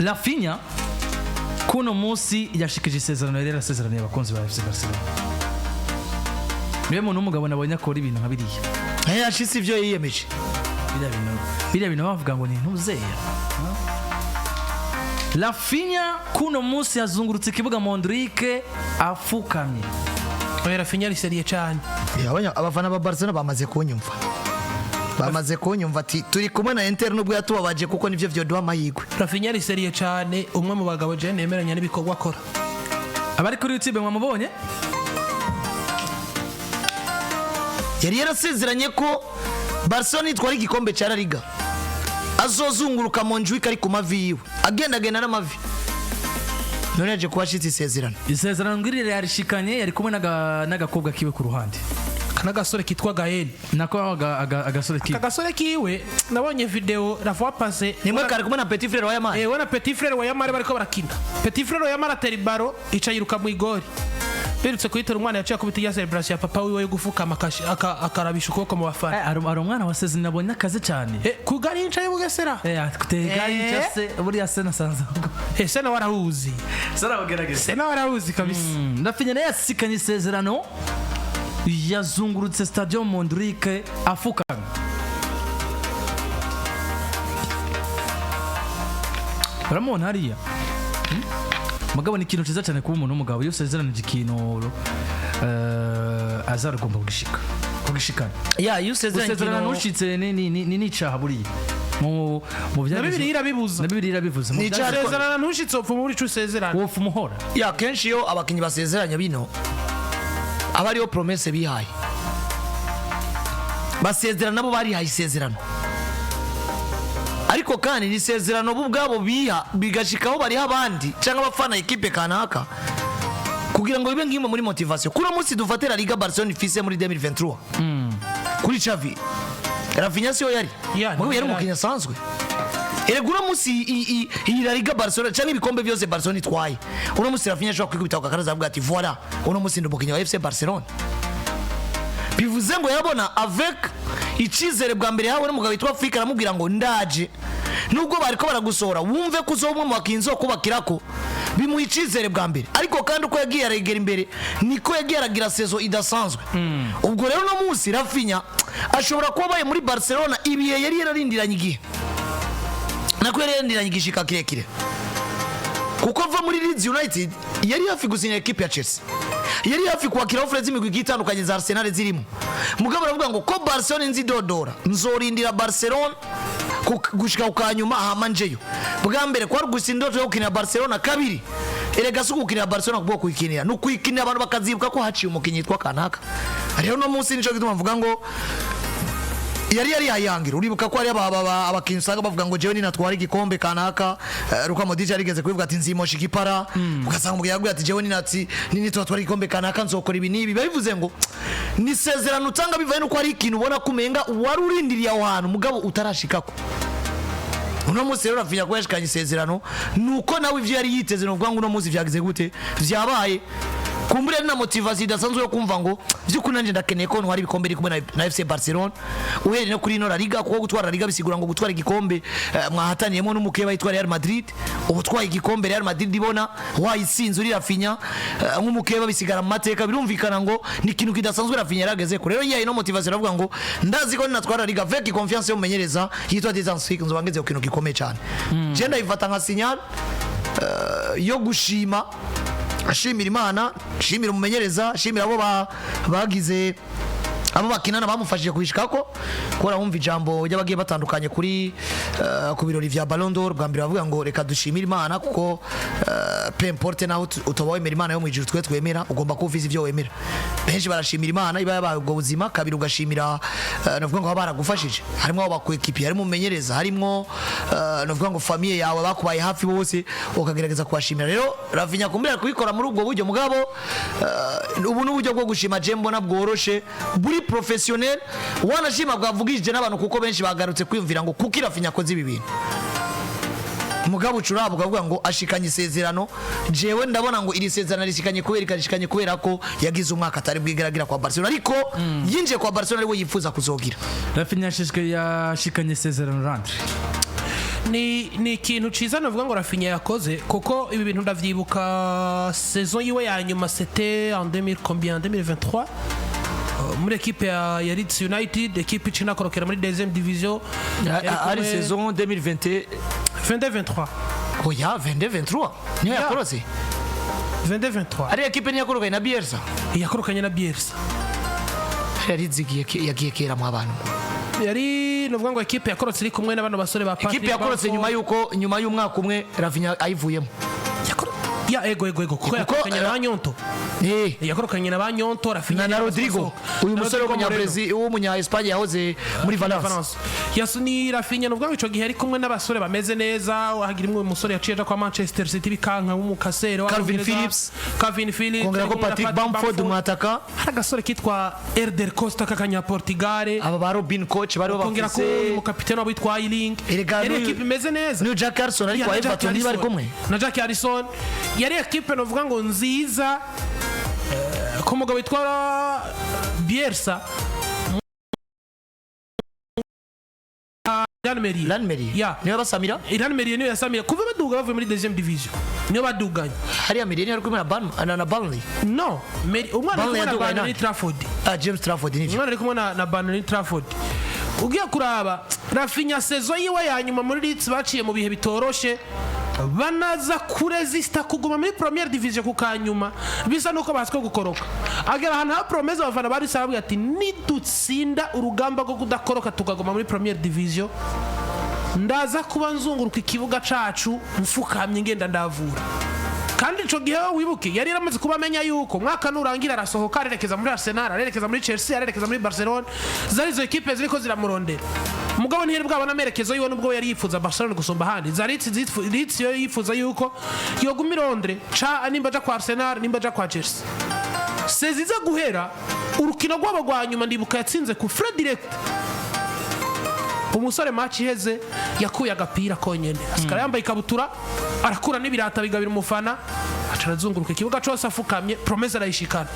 Raphinha kuno musi yashikije isezerano rero asezerano y'abakunzi ba FC Barcelona. Niwe muntu umugabo nabonye akora ibintu nka biriya. Yashise ivyo yiyemeje. Biriya bintu bavuga ngo ni ntuzeya. Raphinha kuno musi yazungurutse ikibuga Mondrique afukamye. Raphinha ari seriye cyane. Yabanya abafana ba Barcelona bamaze kunyumva. Bamaze kunyumva ati turi kumwe na Inter nubwo yatubabaje kuko nivyo vyo duha amahigwe. Raphinha ari seriye cyane, umwe mu bagabo je nemeranya n'ibikorwa akora. Abari kuri YouTube mwamubonye? Yari yarasezeranye ko Barcelona itwara igikombe cya La Liga. Azozunguruka Montjuic ari ku mavi yiwe. Agenda n'amavi. None aje kubashitse isezerano. Isezerano ngirire yari Ashikanye yari kumwe n'agakobwa kiwe ku ruhande. N'agasore kitwa Gael. Nako agasore kiwe. Agasore kiwe nabonye video la fois passée. Nimwe kare kumwe na Petit Frère wa Yamare. Wana Petit Frère wa Yamare bariko barakina. Petit Frère wa Yamare atera baro ica yiruka mu igori. Birutse kuyitera umwana yaciye kubita ya celebration ya papa wiwe yo gufuka amakashi akarabisha ukuboko mu bafana. Ari umwana waseze nabonye akaze cyane. Ku gari yicaye bugesera. Kutega yicaye buriya sena sanza. Sena warahuzi. Sena bagerageza. Sena warahuzi kabisa. Raphinha naye yasikanye isezerano yazungurutse stadium Mondrique afukamye. Ramon hariya. Mugabo ni ikintu ciza cyane kuba umuntu w'umugabo yose azeranije ikintu azarugomba kugishikana. Ya yusezeranye nushitse ni icaha buriya. Mu Bibiri irabibuza. Bibiri irabivuza. Ni icaha nushitse opfu muri cusezerana. Wofu muhora. Ya kenshi yo abakinyi basezeranya bino abariyo promesse bihaye. Basezerana nabo bari haye isezerano. Ariko kandi ni isezerano bubwabo biha bigashikaho bari abandi cyangwa abafana equipe kanaka kugira ngo bibe ngimwe muri motivation. Kuri munsi dufatira Liga Barcelona ifise muri 2023. Kuri Xavi. Raphinha siyo yari. Mwe yari umukinya sanzwe. Eregura munsi iyi Liga Barcelona cyangwa ibikombe byose Barcelona itwaye. Uno munsi Raphinha ashobora kwikubita ukakaraza avuga ati voilà, uno munsi ndumukinya wa FC Barcelona. Bivuze ngo yabona avec icizere bwa mbere hawe n'umugabo witwa Afrika aramubwira ngo ndaje nubwo bariko baragusora wumve ko uzomwe mu bakinzo kubakirako bimuha icizere bwa mbere ariko kandi uko yagiye aregera imbere niko yagiye aragira sezo idasanzwe. Ubwo rero no munsi Raphinha ashobora kuba baye muri Barcelona ibiye yari yararindiranye igihe nako yari yarindiranye igishika kirekire kuko ava muri Leeds United yari hafi gusinya equipe ya Chelsea, yari hafi kwakira offer z'imigwi gitandukanye za Arsenal zirimo. Mugabo aravuga ngo ko Barcelona nzidodora nzorindira Barcelona gushika ukanyuma ahamanjeyo bwa mbere kwa rugusindoto yo kina Barcelona kabiri erega suku kina Barcelona kubwo kuyikinira no kuyikinira abantu bakazibuka ko haciye umukinyi yitwa kanaka. Rero no munsi nico gituma mvuga ngo yari yayangira uribuka ko ari abakinyi usanga bavuga ngo jewe ninatwara igikombe kanaka Luka Modric yarigeze kubivuga ati nzimosha ikipara ugasanga umugiye yaguye ati jewe ninatwara igikombe kanaka nzokora ibi nibi bivuze ngo ni sezerano utanga bivaye nuko ari ikintu ubona kumenga wari urindiriye aho hantu mugabo utarashikako. Uno munsi rero Raphinha ko yashikanye isezerano nuko nawe ivyo yari yiteze no kuvuga ngo uno munsi vyagize gute vyabaye kumbure na motivation idasanzwe yo kumva ngo vyuko nanje ndakeneye ko ntwari ibikombe iri kumwe na FC Barcelona uhere no kuri La Liga kuko gutwara La Liga bisigura ngo gutwara igikombe mwahataniyemo n'umukeba yitwa Real Madrid ubutwaye igikombe Real Madrid ibona wayisinze uri Raphinha nk'umukeba bisigara mu mateka birumvikana ngo ni ikintu kidasanzwe Raphinha yarageze ko rero yayi no motivation avuga ngo ndazi ko ninatwara La Liga avec confiance yo mumenyereza yitwa Desansik nzobangeze ku kintu gikomeye cyane je ndayifata nka signal yo gushima ashimira Imana, ashimira umumenyereza, ashimira abo bagize abo bakinana bamufashije kubishikako kora wumva ijambo y'abagiye batandukanye kuri ku birori vya Ballon d'Or bwa mbere bavuga ngo reka dushimira Imana kuko peu importe naho utobawe Imana yo mu ijuru twe twemera ugomba kuviza ivyo wemera. Benshi barashimira Imana iba yabaye ubwo buzima kabiri ugashimira navuga ngo baragufashije harimo abo bakwekipi harimo umumenyereza harimo navuga ngo famille yawe bakubaye hafi bose ukagerageza kubashimira. Rero Raphinha kumbira kubikora muri ubwo buryo mugabo ubu n'uburyo bwo gushima jembo na bworoshe buri professionnel wanashima bwavugije n'abantu kuko benshi bagarutse kwiyumvira ngo kuko Raphinha akoze ibi bintu mugabo ucurabo ukavuga ngo ashikanye isezerano jewe ndabona ngo iri sezerano rishikanye kubera ko yagize umwaka atari bwigeragira kwa Barcelona ariko yinje kwa Barcelona ariwe yifuza kuzogira. Raphinha yashikanye isezerano Randre ni ikintu ciza navuga ngo Raphinha yakoze kuko ibi bintu ndavyibuka saison yiwe ya nyuma c'était en 2023 muri equipe ya Leeds United, equipe icina korokera muri deuxième division ari saison 2020 2023 oya 2023 niyo yakorose 2023 ari equipe niyo yakorokanye na Bielsa yakorokanye na Bielsa yari yagiye kera mu abantu yari novuga ngo equipe yakorotse iri kumwe n'abano basore ba Patrick equipe yakorotse nyuma y'umwaka umwe Raphinha ayivuyemo ya ego kuko yakorokanye na Nyonto yakorokanye na Nyonto Raphinha na Rodrigo uyu musore w'umunya Espagne yahoze muri Valence yasuni Raphinha novuga ngo ico gihe ari kumwe n'abasore bameze neza hagira imwe umusore yaciye aja kwa Manchester City bikanka w'umukasero Calvin Phillips kongera ko Patrick Bamford umwataka hari agasore kitwa Elder Costa kakanya Portugal aba ba Robin Koch bari kongera ko umukapiteni wabo witwa Eiling yari equipe imeze neza ni Jack Harrison ari kwa Everton bari kumwe na Jack Harrison yari equipe novuga ngo nziza ko umugabo witwa Bielsa Yemeye niyo basamira Yemeye niyo yasamira kuva baduga bavuye muri deuxième division niyo baduganye hari Yemeye niyo ari kumwe na Burnley no umwana ari kumwe na Burnley Trafford James Trafford nivyo umwana ari kumwe na Burnley Trafford ugiye kuraba Raphinha saison yiwe ya nyuma muri Leeds baciye mu bihe bitoroshe banaza kuresista kuguma muri première division kukanyuma bisa nuko basiko gukoroka agera ahantu ha promesse abafana bari sababwe ati nidutsinda urugamba rwo kudakoroka tukaguma muri première division ndaza kuba nzunguruka ikibuga cacu mfukamye ngenda ndavura kandi ico gihe wibuke yari yaramaze kubamenya yuko mwaka nurangira arasohoka arerekeza muri Arsenal arerekeza muri Chelsea arerekeza muri Barcelona zari zo equipe ziriko ziramurondera mugabo ntiyari bwabona amerekezo yiwe nubwo yari yifuza Barcelona gusumba handi Leeds yo yifuza yuko yoguma Londres ca nimba aja kwa Arsenal nimba aja kwa Chelsea seziza guhera urukino rwabo rwa nyuma ndibuka yatsinze ku Fred direct umusore match iheze yakuye agapira konyene asikara yambaye ikabutura arakura n'ibirata bigabira umufana acarazunguruka ikibuga cose afukamye promesse arayishikana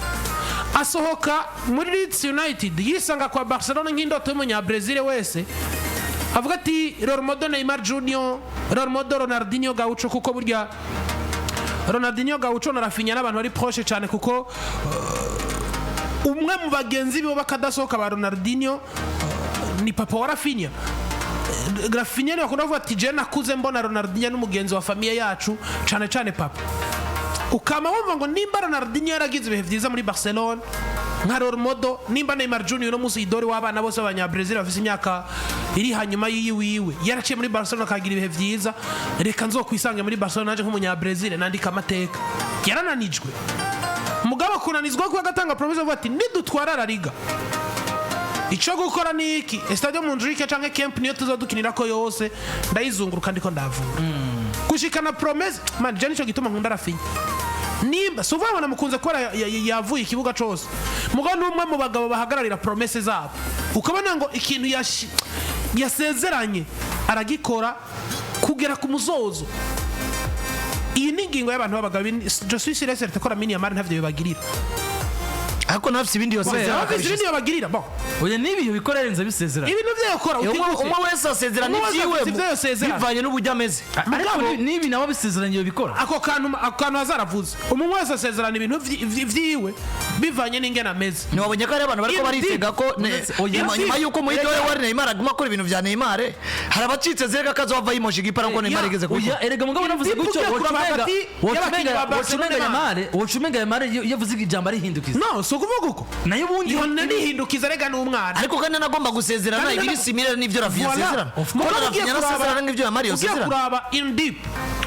asohoka muri Leeds United yisanga kwa Barcelona nk'indoto y'umunya Brazil wese avuga ati role model Neymar Junior role model Ronaldinho Gaucho kuko burya Ronaldinho Gaucho na Raphinha n'abantu bari proche cyane kuko umwe mu bagenzi bibo bakadasohoka ba Ronaldinho ni papa wa Raphinha Raphinha bakunda kuvuga ati je nakuze mbona Ronaldinho n'umugenzi wa famille yacu cyane papa ukama wumva ngo nimba Ronaldinho yaragize ibihe vyiza muri Barcelona nka role model nimba Neymar Junior no musi idori w'abana bose abanya Brazil bafise imyaka iri hanyuma yiwe yaraciye muri Barcelona akagira ibihe vyiza reka nzokwisange muri Barcelona naje nk'umunya Brazil nandika amateka yarananijwe mugabo kunanizwa ko agatanga promesse avuga ati nidutwara La Liga ico gukora niki Estadio Montjuic canke Camp niyo tuzodukinira ko yose ndayizunguruka ndiko ndavura gushikana promesse man je nico gituma nkunda Raphinha nimba suva abana mukunze kora yavuye ikibuga cose mugabo numwe mu bagabo bahagararira promesse zabo ukabona ngo ikintu yasezeranye aragikora kugera ku muzozo iyi ningingo y'abantu babagabo je suis sûr certain ko Lamine Yamal ntavyo bibagirira ariko nafise ibindi bagirira bon oya nibiyo bikorerenza bisezerana ibintu byo yakora umwe wese asezerana ivyiwe bivanye n'uburyo ameze ariko nibi nawe bisezeranye bikora ako kantu hazaravuze umwe wese asezerana ibintu vyiwe bivanye n'ingena ameze ntiwabonye ko ari abantu bariko baritega ko nyuma yuko muhidore wari Neymar aguma akora ibintu vya Neymar hari abacitse zega kazova yimoje igipara ngo Neymar igeze kuko oya erega mugabo navuze gutyo wocumenga Neymar yavuze ijambo ari hindukiza no so kuvuga uko nayo bundi nihindukiza rega n'umwana ariko kandi nagomba gusezerana ibiri simire n'ivyo Raphinha asezerana ko Raphinha asezerana n'ivyo Mario asezerana kuraba in deep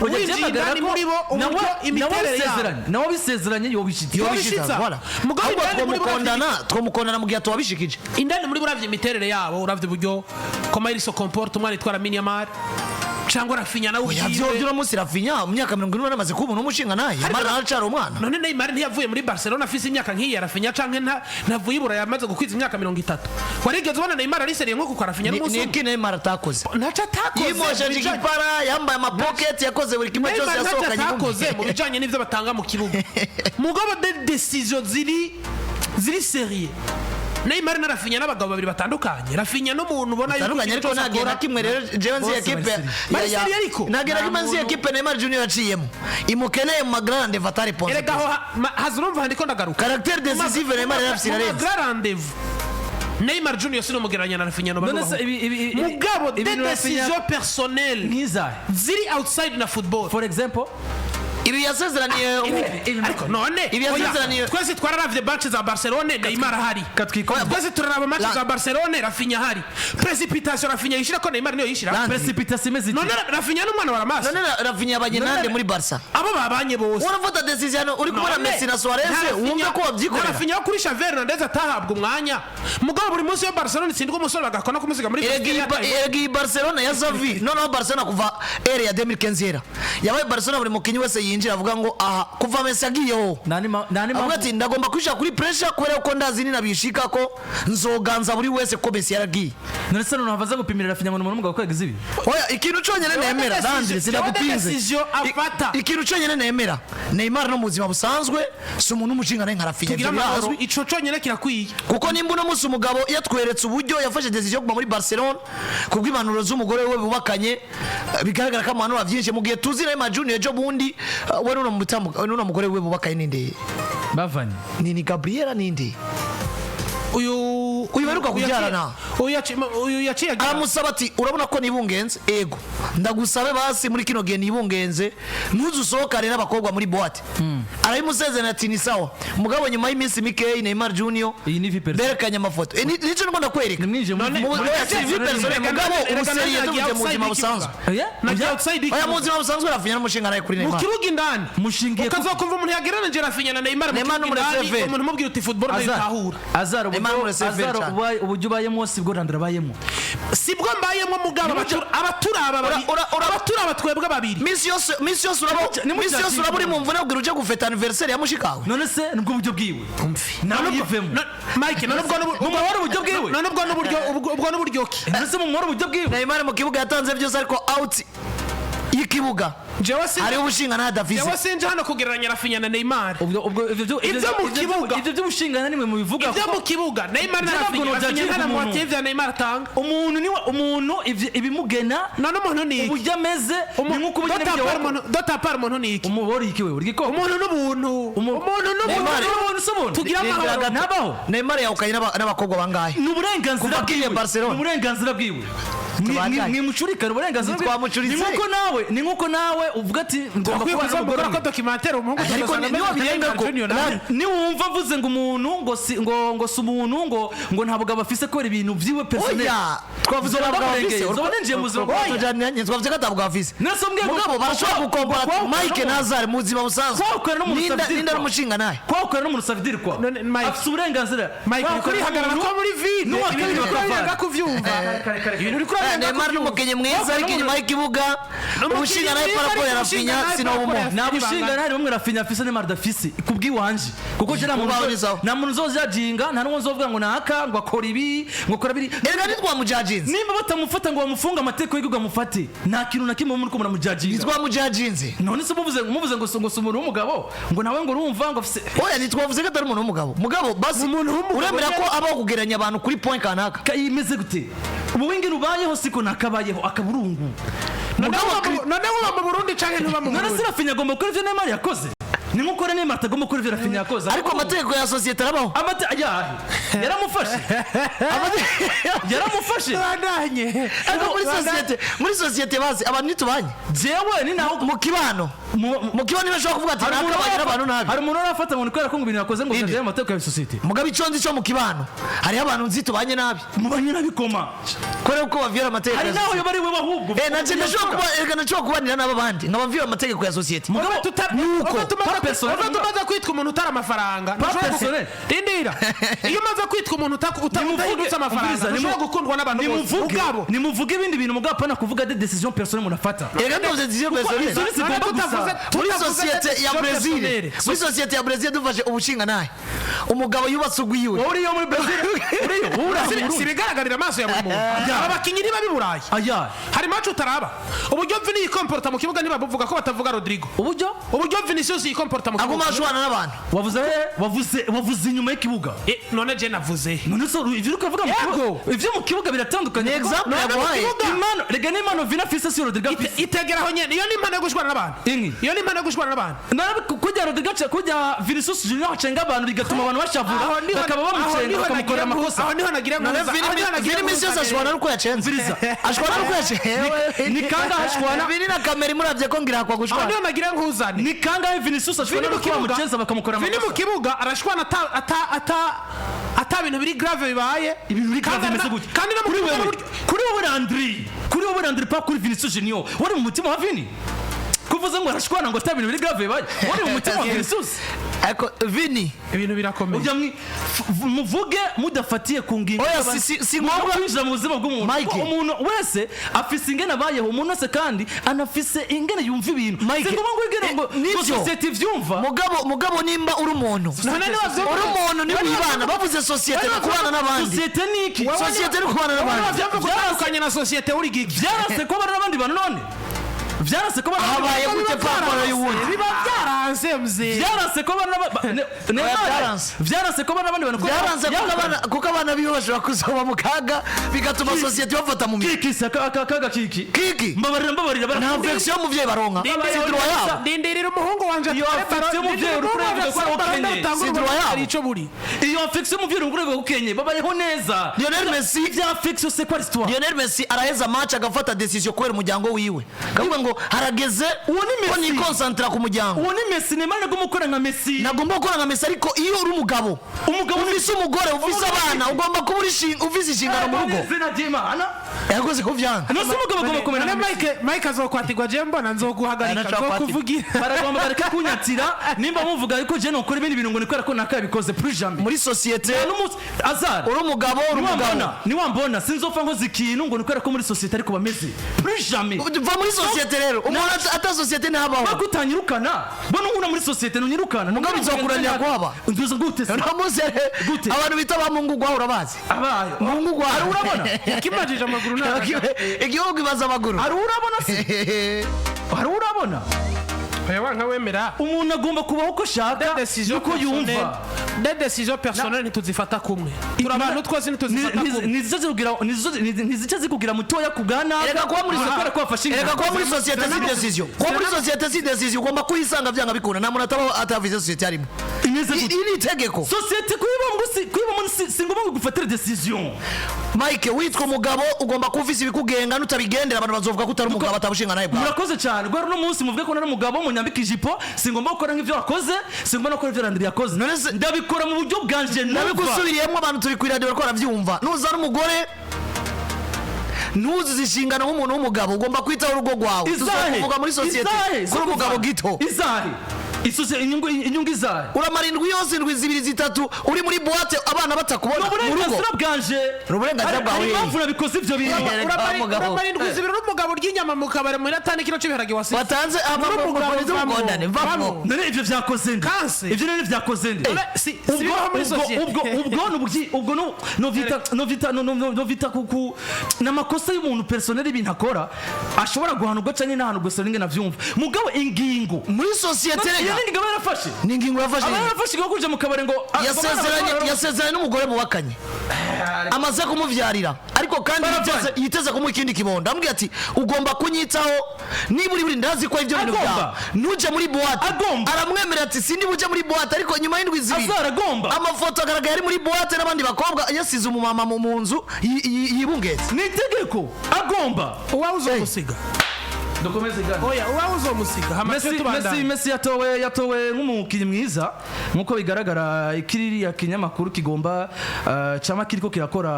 ujyendani muri bo uburyo imiterere yabo nawe bisezeranye yobishitsa voilà mugabo twomukondana mu gihe twabishikije indani muri buravye imiterere yabo uravye uburyo koma iri so comporte umwana itwara Lamine Yamal cyangwa Raphinha nawe ugiye byo musi Raphinha mu myaka 40 namaze kubona umushinga naye Yamal aracara umwana none Neymar ntiyavuye muri Barcelona afise imyaka nk'iyi Raphinha canke ntavuye ibura yamaze gukwiza imyaka 30 warigeze ubona Neymar ari seriye nko ku Raphinha n'umusore ni Neymar atakoze ntaca atakoze yimoje igipara yambaye amapocket yakoze buri kimwe cyose yasohoka yakoze mu bijanye n'ivyo batanga mu kibuga mugabo de decision ziri seriye Neymar na Raphinha n'abagabo babiri batandukanye. Raphinha n'umuntu ubona batandukanye ariko nagera kimwe rero jewe nzi equipe nagera kimwe nzi equipe Neymar Junior yaciyemo imukeneye mu magrande vatare ponse erega ho hazurumva handiko ndagaruka caractère décisif Neymar yarafise rero rendez-vous Neymar Junior sino mugeranya na Raphinha no none se mugabo des décisions personnelles nkiza ziri outside na football. for example ibi yasezeraniye ariko none ibi yasezeraniye twese twararavye match za Barcelone Neymar ahari twese turaraba match za Barcelone Raphinha ahari precipitation Raphinha yishira ko Neymar niyo yishira precipitation imeze none Raphinha n'umwana baramasa none Raphinha abanyinande muri Barca abo babanye bose urafata decision uri kubona Messi na Suarez wumve ko wabyikorera Raphinha kuri Xavi Hernandez atahabwa umwanya mugabo buri munsi yo Barcelone sindiko umusore bagakona kumusiga muri Egi Barcelona ya Xavi none Barcelona kuva ere ya 2015 yabaye Barcelona buri mukinyi wese yinjira avuga ngo aha kuva Messi agiyeho avuga ati ndagomba kwisha kuri pressure kubera ko ndazi ni nabishika ko nzoganza buri wese ko Messi yaragiye none se none havaza gupimira Raphinha ngo n'umugabo ko yagize ibi oya ikintu cyonyene nemera ndandire sinagupinze ikintu cyonyene nemera Neymar no muzima busanzwe si umuntu umushinga nka Raphinha byazwi ico cyonyene kirakwiye kuko nimba no musi umugabo yatweretse uburyo yafashe decision kuba muri Barcelona kubw'impanuro z'umugore we bubakanye bigaragara ko amano avyinshi mu gihe tuzi Neymar Junior ejo bundi we no mutambuka no mugore we bubakaye ninde bavanye ni Gabriela ninde uyu baruka kubyarana uyu yaciye aramusaba ati urabona ko nibungenze ego ndagusabe basi muri kino gihe nibungenze ntuzusohokane n'abakobwa muri boîte arayimusezerana ati ni sawa mugabo nyuma y'iminsi mikeyi Neymar Junior berekanye amafoto nico ngo ndakwereka mugabo ubuseriye tuje mu buzima busanzwe oya mu buzima busanzwe Raphinha n'umushinga naye kuri Neymar mu kibuga indani mushingiye ukazokumva umuntu yagereranyije Raphinha na Neymar umuntu mubwira uti football ntayitahura azaro uburyo ubayemo sibwo randira bayemo sibwo mbayemo mugabo abaturaba twebwe babiri misi yose uraburi mu mvune ubwira uje gufeta anniversaire ya mushikawe none se nubwo buryo bwiwe nawe yivemo Mike none uburyo bwiwe none ubwo n'uburyo ki none se mu buryo bwiwe Neymar mu kibuga yatanze byose ariko out y'ikibuga ari ubushinga na Davis jewe sinje hano kugereranya Raphinha na Neymar ivyo mu kibuga ivyo by'ubushingana nimwe mu bivuga ivyo mu kibuga Neymar na Raphinha na moitié vya Neymar tanga umuntu ibimugena none umuntu ni uburyo ameze ni nkuko ubugene byo dotapar umuntu ni iki umubori ikiwe urigiko umuntu n'ubuntu tugira amahoro nabaho Neymar yawukaye n'abakobwa bangahe ni uburenganzira bwiwe Barcelona ni uburenganzira bwiwe mwimucurikana uburenganzira bwiwe ni nkuko nawe uvuga ati ngomba kuba ko documentaire umuhungu ariko niba birenga ko niwumva avuze ngo umuntu ngo si umuntu ngo ntabwo abafise ko ibintu byiwe personnel twavuze n'abafise uzobanenje mu buzima bwawe twavuze ko atabwafise mugabo barashobora gukompara Mike Nazar mu buzima busanzwe ninda n'umushinga naye kwakora n'umuntu Savidir kwa afise uburenganzira Mike kuri hagarara ko muri vide n'uwakeneye kuvyumva ibintu uri kuri Neymar n'umukenye mwiza ariko inyuma y'ikibuga ubushinga naye paraporo ya Raphinha sinobumo nta bushinga naye bamwe Raphinha afise Neymar dafise kubwiwanje kuko je nta muntu uzojajinga nta n'uwo uzovuga ngo naka ngo akora ibi ngo akora biri erega ntitwamujajinze nimba batamufata ngo bamufunga amateko y'igihugu amufate nta kintu na kimwe muri ko muramujajinga ntitwamujajinze none se muvuze ngo si umuntu w'umugabo ngo nawe ngo urumva ngo afise oya ntitwavuze ko atari umuntu w'umugabo mugabo basi uremera ko abaho kugeranya abantu kuri point kanaka imeze gute ubuwingi rubayeho siko nakabayeho akaburungu none uba mu Burundi canke ntuba mu Burundi none Raphinha agomba gukora ivyo Neymar yakoze ni nkuko Neymar atagomba gukora ivyo Raphinha yakoze ariko amategeko ya societe arabaho yaramufashe bandanye ariko muri societe bazi abantu nitubanye jewe ni naho mu kibano bashobora kuvuga ati nakabaye n'abantu nabi hari umuntu arafata umuntu kubera ko ngo ibintu yakoze ngo byaje amategeko ya societe mugabo ico nzi cyo mu kibano hariho abantu nzi tubanye nabi mubanye nabi koma kore uko bavyera amategeko hari naho yobari we bahubwo naje ndashobora kubanira n'abandi nkabavira amategeko ya societe mugabo tumaze kwitwa umuntu utari amafaranga indira iyo umaze kwitwa umuntu utahindutse amafaranga ntushobora gukundwa n'abantu bose mugabo nimuvuge ibindi bintu mugabo pana kuvuga de decision personnelle umuntu afata muri societe ya Brazil dufashe ubushinga naye umugabo yubatse ugwiwe uri yo muri Brazil sibigaragarira amaso ya muntu abakinyi niba biburaye harimo iwacu utaraba uburyo Vini yikomporta mu kibuga ntibavuga ko batavuga Rodrigo uburyo Vinicius yikomporta mu aguma kibuga ashwana n'abantu wavuze inyuma y'ikibuga none je navuze none so ivyo ukavuga ivyo mu kibuga biratandukanye example yaguhaye impano rega n'imano Vini afise si Rodrigo itegeraho nyene iyo ni impano yo gushwana n'abantu iyo ni impano yo gushwana n'abantu kujya Rodrigo kujya Vinicius Junior acenga abantu bigatuma abantu bashavura bakaba bamucenga bakamukora amakosa aho niho nagira ngo Vini Misios ashwana nuko yacenze ashwana nuko yacenze ni kanga ashwana Vini na kamera imuravye ko ngira kwa gushwana aho niho nagira ngo uzane ni kanga Vinicius ashwana nuko bamucenza bakamukora amakosa Vini mu kibuga arashwana ata bintu biri grave bibaye ibintu biri grave bimeze gute kandi no kuri wowe Landry pa kuri Vinicius Junior wari mu mutima wa Vini kuvuze ngo arashwana ngo ata bintu biri grave bibaye wari mu mutima wa Vinicius ariko Vini ibintu birakomeye ujya muvuge mudafatiye ku ngingo oya si ngombwa kwinjira mu buzima bw'umuntu umuntu wese afise ingene abayeho umuntu wese kandi anafise ingene yumva ibintu si ngombwa ngo igene ngo society ivyumva mugabo nimba uri umuntu uri umuntu ni wibana bavuze society no kubana n'abandi society niki society no kubana n'abandi byarukanye na society uri gigi byarase ko bana n'abandi bantu none byarase ko habaye gute paparo y'ubundi biba byaranze mze byarase ko bana byarase ko bana n'abandi bantu byaranze kuko abana bihoshe bakuzoba mu kaga bigatuma society bafata mu mitwe kiki kaga kiki mbabarira nta infection y'umuvyeyi baronka sidro yabo dindirira umuhungu wanje iyo infection y'umuvyeyi uri kureba ko ukenye sidro yabo ico buri iyo infection y'umuvyeyi uri kureba ko ukenye babayeho neza Lionel Messi vya infection c'est quoi l'histoire Lionel Messi araheza match agafata decision kwera umuryango wiwe kavuga ngo harageze uwo ni Messi ni concentra ku muryango uwo ni Messi Neymar nagomba gukora nka Messi nagomba gukora nka Messi ariko iyo uri umugabo ufise umugore ufise abana ugomba kuba ufise inshingano mu rugo zina d'Imana yakoze ko vyanga no umugabo agomba kumera na Mike azokwatirwa je mbona nzoguhagarika zokuvugira baragomba bareka kunyatira nimba muvuga ariko je no kora ibindi bintu ngo nikora ko nakabikoze plus jamais muri societe azar uri umugabo ni wambona sinzopfa ngo zikintu ngo nikora ko muri societe ariko bameze plus jamais va muri societe rero umuntu ata societe ntabaho bakutanyirukana bona nkuna muri societe nunyirukana mugabo bizokuranira kwaba nduza gute se namuze abantu bita ba Mungu gwa urabazi abayo Mungu gwa urabona kimajije amaguru na igihugu ibaza amaguru ari urabona se ari urabona oya nka wemera umuntu agomba kubaho ko shaka uko yumva des décisions personnelles ntituzifata kumwe turabantu twose ntituzifata kumwe nizice zikugira mutoya kugana reka kuba muri sokora ko afashe reka kuba muri societe si decision kuba muri societe si decision ugomba kuyisanga byanga bikunda nta muntu atavize societe arimo ini itegeko societe kuyibamo si ngombwa gufatira decision Mike witwa umugabo ugomba kufisa ibikugenga nutabigendera abantu bazovuga ko utari umugabo atabushinga naye bwa murakoze cyane gwero no munsi muvuge ko nari umugabo munyambika ijipo singomba gukora nk'ivyo wakoze singomba no gukora ivyo Landry yakoze ndabikora mu buryo bwanje nabigusubiriyemo abantu turi kuri radio bariko baravyumva nuza n'umugore nuzi zishingana nk'umuntu w'umugabo ugomba kwitaho urugo rwawe tuzokuvuga muri societe kuri umugabo gito izahe isose inyungu izahe uramara indwi yose indwi zibiri zitatu uri muri boîte abana batakubona mu rugo uburenganzira bwanje uburenganzira bwawe hari impamvu nabikoze ivyo bintu uramara indwi zibiri n'umugabo ry'inyama mu kabari muri 5 kilo cy'ibiharage wasi watanze amaboko z'umugondane vamo none ivyo vyakoze nde ivyo none vyakoze nde ubwo no vita kuku namakosa y'umuntu personnel ibintu akora ashobora guhanurwa cyane n'ahantu gusa ninge navyumva mugabo ingingo muri societe ningingo barafashe ningingo yafashe barafashe ngo kuje mu kabare ngo yasezeranye n'umugore mu bakanye amaze kumuvyarira ariko kandi yiteze kumuha ikindi kibondo ambwiye ati ugomba kunyitaho niba uri ndazi ko ivyo bintu byawe nuje muri boîte aramwemerera ati sindi buje muri boîte ariko nyuma y'indwi zibiri amafoto agaragaye ari muri boîte n'abandi bakobwa yasize umumama mu nzu yibungetse ni itegeko agomba uwa uzomusiga dukomeze gani oya uwa uzomusiga hamatyo tubandana Messi yatowe nk'umukinnyi mwiza nkuko bigaragara ikiriri ya kinyamakuru kigomba chama kiriko kirakora